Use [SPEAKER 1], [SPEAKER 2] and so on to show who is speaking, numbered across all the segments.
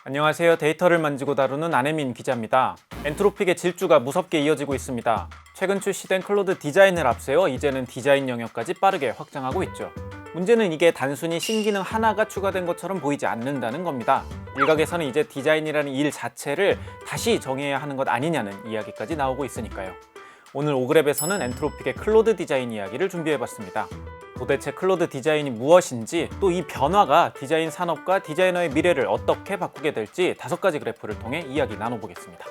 [SPEAKER 1] 안녕하세요. 데이터를 만지고 다루는 안혜민 기자입니다. 엔트로픽의 질주가 무섭게 이어지고 있습니다. 최근 출시된 클로드 디자인을 앞세워 이제는 디자인 영역까지 빠르게 확장하고 있죠. 문제는 이게 단순히 신기능 하나가 추가된 것처럼 보이지 않는다는 겁니다. 일각에서는 이제 디자인이라는 일 자체를 다시 정해야 하는 것 아니냐는 이야기까지 나오고 있으니까요. 오늘 오그랩에서는 엔트로픽의 클로드 디자인 이야기를 준비해봤습니다. 도대체 클로드 디자인이 무엇인지, 또 이 변화가 디자인 산업과 디자이너의 미래를 어떻게 바꾸게 될지 5가지 그래프를 통해 이야기 나눠보겠습니다.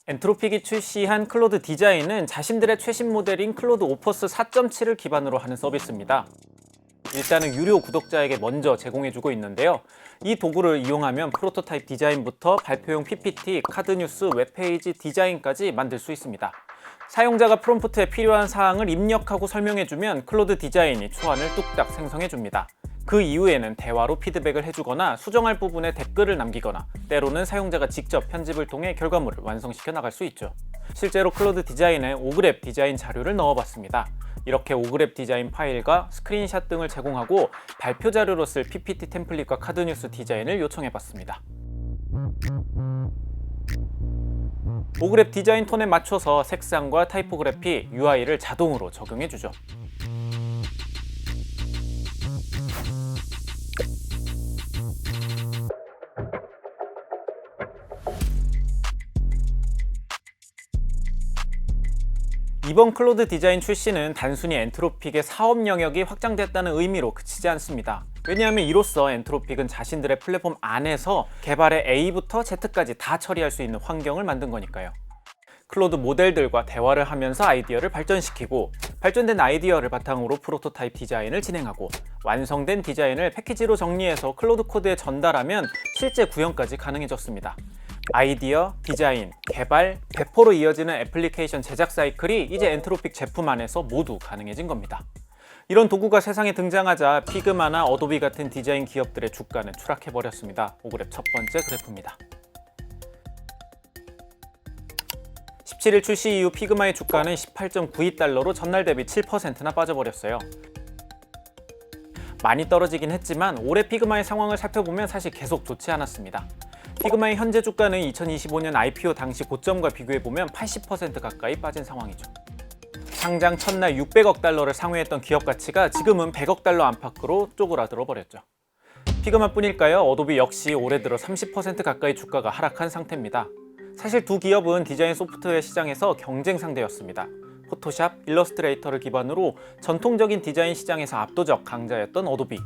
[SPEAKER 1] 엔트로픽이 출시한 클로드 디자인은 자신들의 최신 모델인 클로드 오퍼스 4.7을 기반으로 하는 서비스입니다. 일단은 유료 구독자에게 먼저 제공해주고 있는데요. 이 도구를 이용하면 프로토타입 디자인부터 발표용 PPT, 카드 뉴스, 웹페이지 디자인까지 만들 수 있습니다. 사용자가 프롬프트에 필요한 사항을 입력하고 설명해주면 클로드 디자인이 초안을 뚝딱 생성해줍니다. 그 이후에는 대화로 피드백을 해주거나 수정할 부분에 댓글을 남기거나 때로는 사용자가 직접 편집을 통해 결과물을 완성시켜 나갈 수 있죠. 실제로 클로드 디자인에 오그랩 디자인 자료를 넣어봤습니다. 이렇게 오그랩 디자인 파일과 스크린샷 등을 제공하고 발표 자료로 쓸 PPT 템플릿과 카드 뉴스 디자인을 요청해봤습니다. 오그랩 디자인 톤에 맞춰서 색상과 타이포그래피, UI를 자동으로 적용해주죠. 이번 클로드 디자인 출시는 단순히 엔트로픽의 사업 영역이 확장됐다는 의미로 그치지 않습니다. 왜냐하면 이로써 엔트로픽은 자신들의 플랫폼 안에서 개발의 A부터 Z까지 다 처리할 수 있는 환경을 만든 거니까요. 클로드 모델들과 대화를 하면서 아이디어를 발전시키고, 발전된 아이디어를 바탕으로 프로토타입 디자인을 진행하고, 완성된 디자인을 패키지로 정리해서 클로드 코드에 전달하면 실제 구현까지 가능해졌습니다. 아이디어, 디자인, 개발, 배포로 이어지는 애플리케이션 제작 사이클이 이제 엔트로픽 제품 안에서 모두 가능해진 겁니다. 이런 도구가 세상에 등장하자 피그마나 어도비 같은 디자인 기업들의 주가는 추락해버렸습니다. 오그랩 첫 번째 그래프입니다. 17일 출시 이후 피그마의 주가는 18.92달러로 전날 대비 7%나 빠져버렸어요. 많이 떨어지긴 했지만 올해 피그마의 상황을 살펴보면 사실 계속 좋지 않았습니다. 피그마의 현재 주가는 2025년 IPO 당시 고점과 비교해보면 80% 가까이 빠진 상황이죠. 상장 첫날 600억 달러를 상회했던 기업 가치가 지금은 100억 달러 안팎으로 쪼그라들어 버렸죠. 피그마뿐일까요? 어도비 역시 올해 들어 30% 가까이 주가가 하락한 상태입니다. 사실 두 기업은 디자인 소프트웨어 시장에서 경쟁 상대였습니다. 포토샵, 일러스트레이터를 기반으로 전통적인 디자인 시장에서 압도적 강자였던 어도비.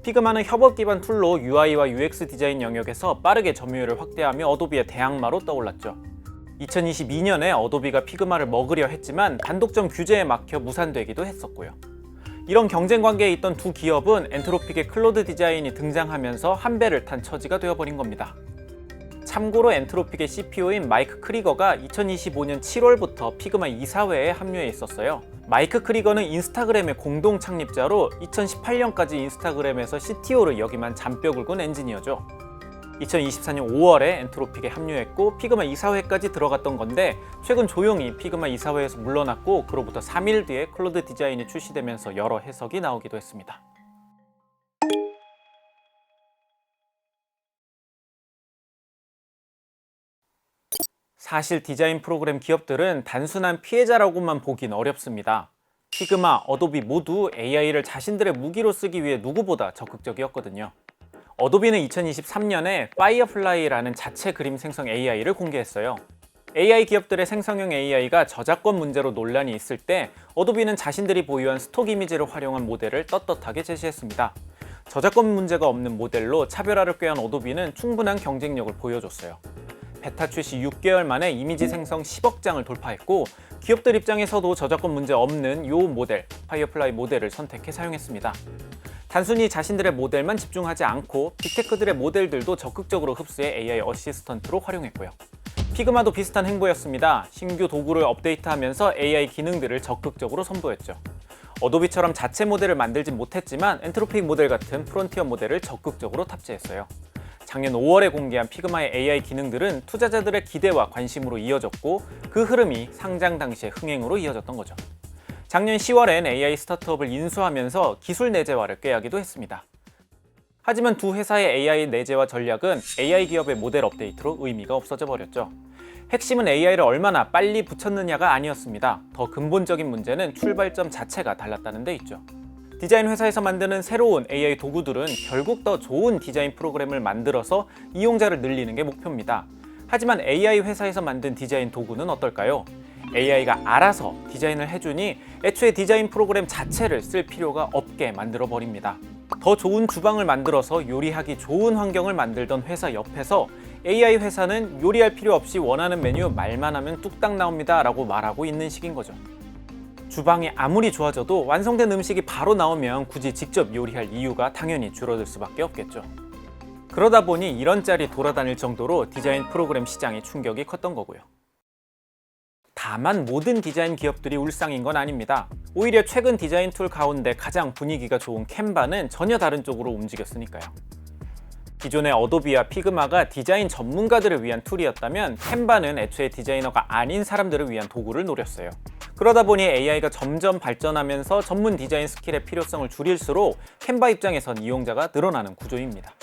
[SPEAKER 1] 피그마는 협업 기반 툴로 UI와 UX 디자인 영역에서 빠르게 점유율을 확대하며 어도비의 대항마로 떠올랐죠. 2022년에 어도비가 피그마를 먹으려 했지만 단독점 규제에 막혀 무산되기도 했었고요. 이런 경쟁 관계에 있던 두 기업은 엔트로픽의 클로드 디자인이 등장하면서 한 배를 탄 처지가 되어버린 겁니다. 참고로 엔트로픽의 CPO인 마이크 크리거가 2025년 7월부터 피그마 이사회에 합류해 있었어요. 마이크 크리거는 인스타그램의 공동 창립자로 2018년까지 인스타그램에서 CTO를 역임한 잔뼈 굵은 엔지니어죠. 2024년 5월에 엔트로픽에 합류했고 피그마 이사회까지 들어갔던 건데, 최근 조용히 피그마 이사회에서 물러났고 그로부터 3일 뒤에 클로드 디자인이 출시되면서 여러 해석이 나오기도 했습니다. 사실 디자인 프로그램 기업들은 단순한 피해자라고만 보긴 어렵습니다. 피그마, 어도비 모두 AI를 자신들의 무기로 쓰기 위해 누구보다 적극적이었거든요. 어도비는 2023년에 파이어플라이라는 자체 그림 생성 AI를 공개했어요. AI 기업들의 생성형 AI가 저작권 문제로 논란이 있을 때 어도비는 자신들이 보유한 스톡 이미지를 활용한 모델을 떳떳하게 제시했습니다. 저작권 문제가 없는 모델로 차별화를 꾀한 어도비는 충분한 경쟁력을 보여줬어요. 베타 출시 6개월 만에 이미지 생성 10억 장을 돌파했고, 기업들 입장에서도 저작권 문제 없는 이 모델, 파이어플라이 모델을 선택해 사용했습니다. 단순히 자신들의 모델만 집중하지 않고 빅테크들의 모델들도 적극적으로 흡수해 AI 어시스턴트로 활용했고요. 피그마도 비슷한 행보였습니다. 신규 도구를 업데이트하면서 AI 기능들을 적극적으로 선보였죠. 어도비처럼 자체 모델을 만들진 못했지만 엔트로픽 모델 같은 프론티어 모델을 적극적으로 탑재했어요. 작년 5월에 공개한 피그마의 AI 기능들은 투자자들의 기대와 관심으로 이어졌고, 그 흐름이 상장 당시의 흥행으로 이어졌던 거죠. 작년 10월엔 AI 스타트업을 인수하면서 기술 내재화를 꾀하기도 했습니다. 하지만 두 회사의 AI 내재화 전략은 AI 기업의 모델 업데이트로 의미가 없어져 버렸죠. 핵심은 AI를 얼마나 빨리 붙였느냐가 아니었습니다. 더 근본적인 문제는 출발점 자체가 달랐다는 데 있죠. 디자인 회사에서 만드는 새로운 AI 도구들은 결국 더 좋은 디자인 프로그램을 만들어서 이용자를 늘리는 게 목표입니다. 하지만 AI 회사에서 만든 디자인 도구는 어떨까요? AI가 알아서 디자인을 해주니 애초에 디자인 프로그램 자체를 쓸 필요가 없게 만들어 버립니다. 더 좋은 주방을 만들어서 요리하기 좋은 환경을 만들던 회사 옆에서 AI 회사는 요리할 필요 없이 원하는 메뉴 말만 하면 뚝딱 나옵니다 라고 말하고 있는 식인 거죠. 주방이 아무리 좋아져도 완성된 음식이 바로 나오면 굳이 직접 요리할 이유가 당연히 줄어들 수밖에 없겠죠. 그러다 보니 이런 짤이 돌아다닐 정도로 디자인 프로그램 시장의 충격이 컸던 거고요. 다만 모든 디자인 기업들이 울상인 건 아닙니다. 오히려 최근 디자인 툴 가운데 가장 분위기가 좋은 캔바는 전혀 다른 쪽으로 움직였으니까요. 기존의 어도비와 피그마가 디자인 전문가들을 위한 툴이었다면 캔바는 애초에 디자이너가 아닌 사람들을 위한 도구를 노렸어요. 그러다 보니 AI가 점점 발전하면서 전문 디자인 스킬의 필요성을 줄일수록 캔바 입장에선 이용자가 늘어나는 구조입니다.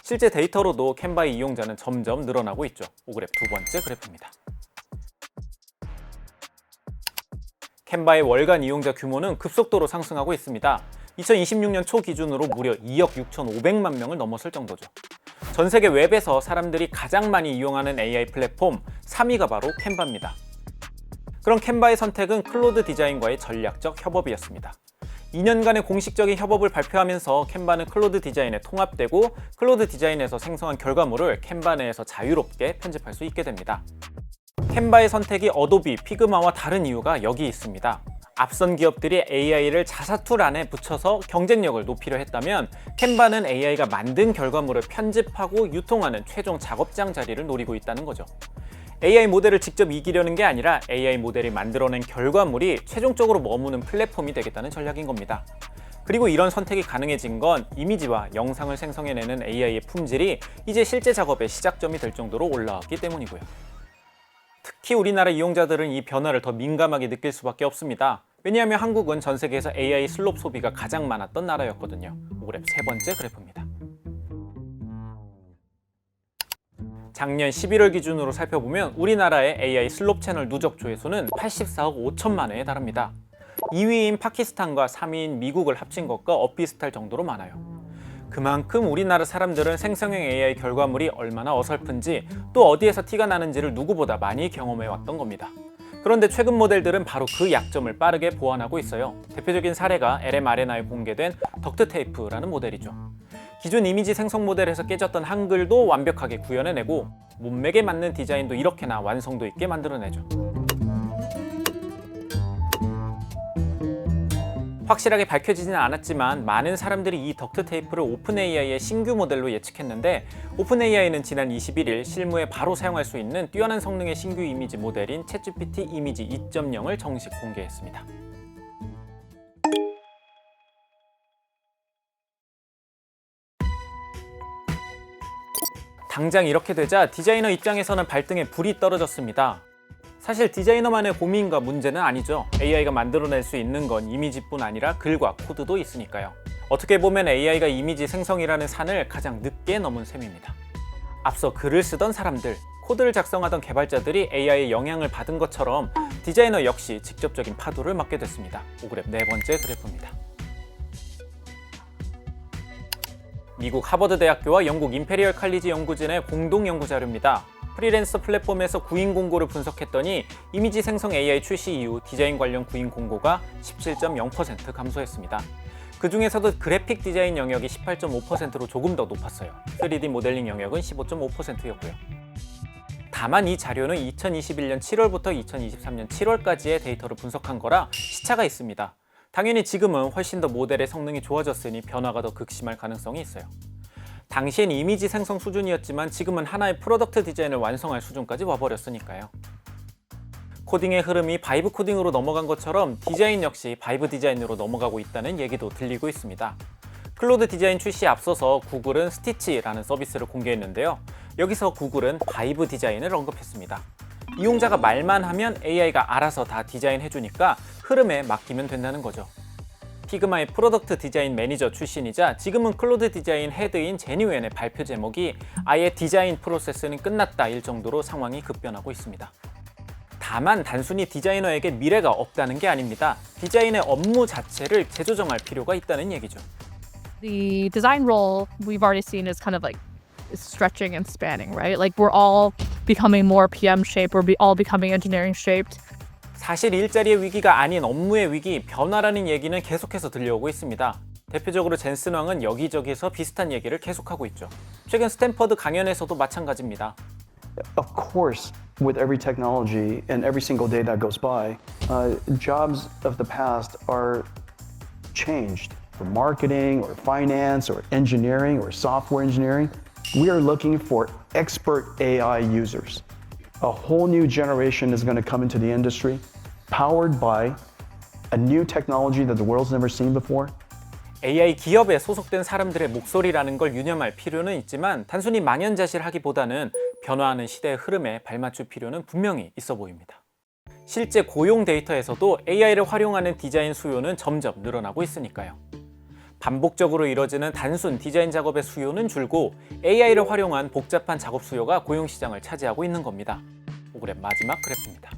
[SPEAKER 1] 실제 데이터로도 캔바의 이용자는 점점 늘어나고 있죠. 오그래프 두 번째 그래프입니다. 캔바의 월간 이용자 규모는 급속도로 상승하고 있습니다. 2026년 초 기준으로 무려 2억 6,500만 명을 넘었을 정도죠. 전 세계 웹에서 사람들이 가장 많이 이용하는 AI 플랫폼 3위가 바로 캔바입니다. 그럼 캔바의 선택은 클로드 디자인과의 전략적 협업이었습니다. 2년간의 공식적인 협업을 발표하면서 캔바는 클로드 디자인에 통합되고 클로드 디자인에서 생성한 결과물을 캔바 내에서 자유롭게 편집할 수 있게 됩니다. 캔바의 선택이 어도비, 피그마와 다른 이유가 여기 있습니다. 앞선 기업들이 AI를 자사 툴 안에 붙여서 경쟁력을 높이려 했다면 캔바는 AI가 만든 결과물을 편집하고 유통하는 최종 작업장 자리를 노리고 있다는 거죠. AI 모델을 직접 이기려는 게 아니라 AI 모델이 만들어낸 결과물이 최종적으로 머무는 플랫폼이 되겠다는 전략인 겁니다. 그리고 이런 선택이 가능해진 건 이미지와 영상을 생성해내는 AI의 품질이 이제 실제 작업의 시작점이 될 정도로 올라왔기 때문이고요. 특히 우리나라 이용자들은 이 변화를 더 민감하게 느낄 수밖에 없습니다. 왜냐하면 한국은 전 세계에서 AI 슬롭 소비가 가장 많았던 나라였거든요. 오그래프 세 번째 그래프입니다. 작년 11월 기준으로 살펴보면 우리나라의 AI 슬롭 채널 누적 조회수는 84억 5천만 회에 달합니다. 2위인 파키스탄과 3위인 미국을 합친 것과 엇비슷할 정도로 많아요. 그만큼 우리나라 사람들은 생성형 AI 결과물이 얼마나 어설픈지 또 어디에서 티가 나는지를 누구보다 많이 경험해왔던 겁니다. 그런데 최근 모델들은 바로 그 약점을 빠르게 보완하고 있어요. 대표적인 사례가 LMRNA에 공개된 덕트테이프라는 모델이죠. 기존 이미지 생성 모델에서 깨졌던 한글도 완벽하게 구현해내고 문맥에 맞는 디자인도 이렇게나 완성도 있게 만들어내죠. 확실하게 밝혀지지는 않았지만 많은 사람들이 이 덕트테이프를 오픈AI의 신규 모델로 예측했는데 오픈AI는 지난 21일 실무에 바로 사용할 수 있는 뛰어난 성능의 신규 이미지 모델인 챗GPT 이미지 2.0을 정식 공개했습니다. 당장 이렇게 되자 디자이너 입장에서는 발등에 불이 떨어졌습니다. 사실 디자이너만의 고민과 문제는 아니죠. AI가 만들어낼 수 있는 건 이미지뿐 아니라 글과 코드도 있으니까요. 어떻게 보면 AI가 이미지 생성이라는 산을 가장 늦게 넘은 셈입니다. 앞서 글을 쓰던 사람들, 코드를 작성하던 개발자들이 AI의 영향을 받은 것처럼 디자이너 역시 직접적인 파도를 맞게 됐습니다. 오그래프 네 번째 그래프입니다. 미국 하버드 대학교와 영국 임페리얼 칼리지 연구진의 공동 연구 자료입니다. 프리랜서 플랫폼에서 구인 공고를 분석했더니 이미지 생성 AI 출시 이후 디자인 관련 구인 공고가 17.0% 감소했습니다. 그 중에서도 그래픽 디자인 영역이 18.5%로 조금 더 높았어요. 3D 모델링 영역은 15.5%였고요. 다만 이 자료는 2021년 7월부터 2023년 7월까지의 데이터를 분석한 거라 시차가 있습니다. 당연히 지금은 훨씬 더 모델의 성능이 좋아졌으니 변화가 더 극심할 가능성이 있어요. 당시엔 이미지 생성 수준이었지만 지금은 하나의 프로덕트 디자인을 완성할 수준까지 와버렸으니까요. 코딩의 흐름이 바이브 코딩으로 넘어간 것처럼 디자인 역시 바이브 디자인으로 넘어가고 있다는 얘기도 들리고 있습니다. 클로드 디자인 출시에 앞서서 구글은 스티치라는 서비스를 공개했는데요. 여기서 구글은 바이브 디자인을 언급했습니다. 이용자가 말만 하면 AI가 알아서 다 디자인해주니까 흐름에 맡기면 된다는 거죠. 피그마의 프로덕트 디자인 매니저 출신이자 지금은 클로드 디자인 헤드인 제니 웬의 발표 제목이 아예 디자인 프로세스는 끝났다일 정도로 상황이 급변하고 있습니다. 다만 단순히 디자이너에게 미래가 없다는 게 아닙니다. 디자인의 업무 자체를 재조정할 필요가 있다는 얘기죠.
[SPEAKER 2] The design role we've already seen is kind of like stretching and spanning, right? Like we're all becoming more PM shaped, all becoming engineering shaped.
[SPEAKER 1] 사실 일자리의 위기가 아닌 업무의 위기, 변화라는 얘기는 계속해서 들려오고 있습니다. 대표적으로 젠슨 왕은 여기저기서 비슷한 얘기를 계속하고 있죠. 최근 스탠퍼드 강연에서도 마찬가지입니다.
[SPEAKER 3] Of course, with every technology and every single day that goes by, jobs of the past are changed. For marketing or finance or engineering or software engineering, we are looking for expert AI users. A whole new generation is going to come into the industry, powered by a new technology that the world's never seen before.
[SPEAKER 1] AI 기업에 소속된 사람들의 목소리라는 걸 유념할 필요는 있지만 단순히 망연자실하기보다는 변화하는 시대의 흐름에 발맞출 필요는 분명히 있어 보입니다. 실제 고용 데이터에서도 AI를 활용하는 디자인 수요는 점점 늘어나고 있으니까요. 반복적으로 이뤄지는 단순 디자인 작업의 수요는 줄고 AI를 활용한 복잡한 작업 수요가 고용 시장을 차지하고 있는 겁니다. 오그랩 마지막 그래프입니다.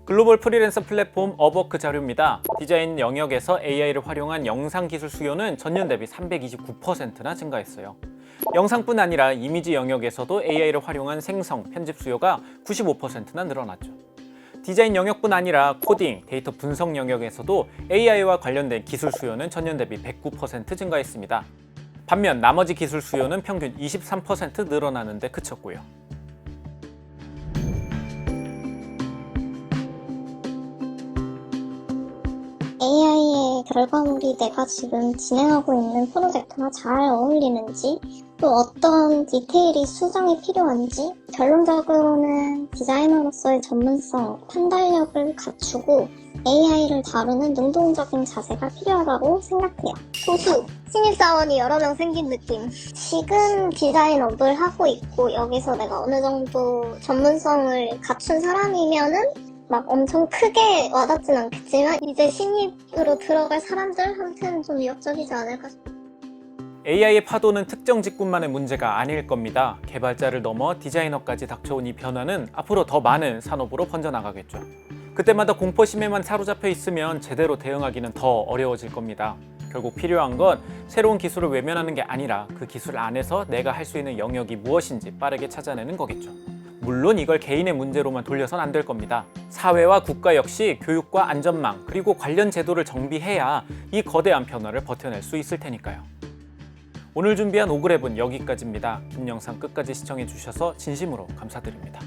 [SPEAKER 1] 글로벌 프리랜서 플랫폼 업워크 자료입니다. 디자인 영역에서 AI를 활용한 영상 기술 수요는 전년 대비 329%나 증가했어요. 영상뿐 아니라 이미지 영역에서도 AI를 활용한 생성, 편집 수요가 95%나 늘어났죠. 디자인 영역뿐 아니라 코딩, 데이터 분석 영역에서도 AI와 관련된 기술 수요는 전년 대비 109% 증가했습니다. 반면 나머지 기술 수요는 평균 23% 늘어나는 데 그쳤고요.
[SPEAKER 4] AI의 결과물이 내가 지금 진행하고 있는 프로젝트와 잘 어울리는지, 또 어떤 디테일이 수정이 필요한지, 결론적으로는 디자이너로서의 전문성, 판단력을 갖추고 AI를 다루는 능동적인 자세가 필요하다고 생각해요. 소수, 신입사원이 여러 명 생긴 느낌. 지금 디자인업을 하고 있고 여기서 내가 어느 정도 전문성을 갖춘 사람이면은 막 엄청 크게 와닿진 않겠지만 이제 신입으로 들어갈 사람들한테는 좀 위협적이지 않을까 싶어요.
[SPEAKER 1] AI의 파도는 특정 직군만의 문제가 아닐 겁니다. 개발자를 넘어 디자이너까지 닥쳐온 이 변화는 앞으로 더 많은 산업으로 번져나가겠죠. 그때마다 공포심에만 사로잡혀 있으면 제대로 대응하기는 더 어려워질 겁니다. 결국 필요한 건 새로운 기술을 외면하는 게 아니라 그 기술 안에서 내가 할 수 있는 영역이 무엇인지 빠르게 찾아내는 거겠죠. 물론 이걸 개인의 문제로만 돌려선 안 될 겁니다. 사회와 국가 역시 교육과 안전망 그리고 관련 제도를 정비해야 이 거대한 변화를 버텨낼 수 있을 테니까요. 오늘 준비한 오그랩은 여기까지입니다. 긴 영상 끝까지 시청해 주셔서 진심으로 감사드립니다.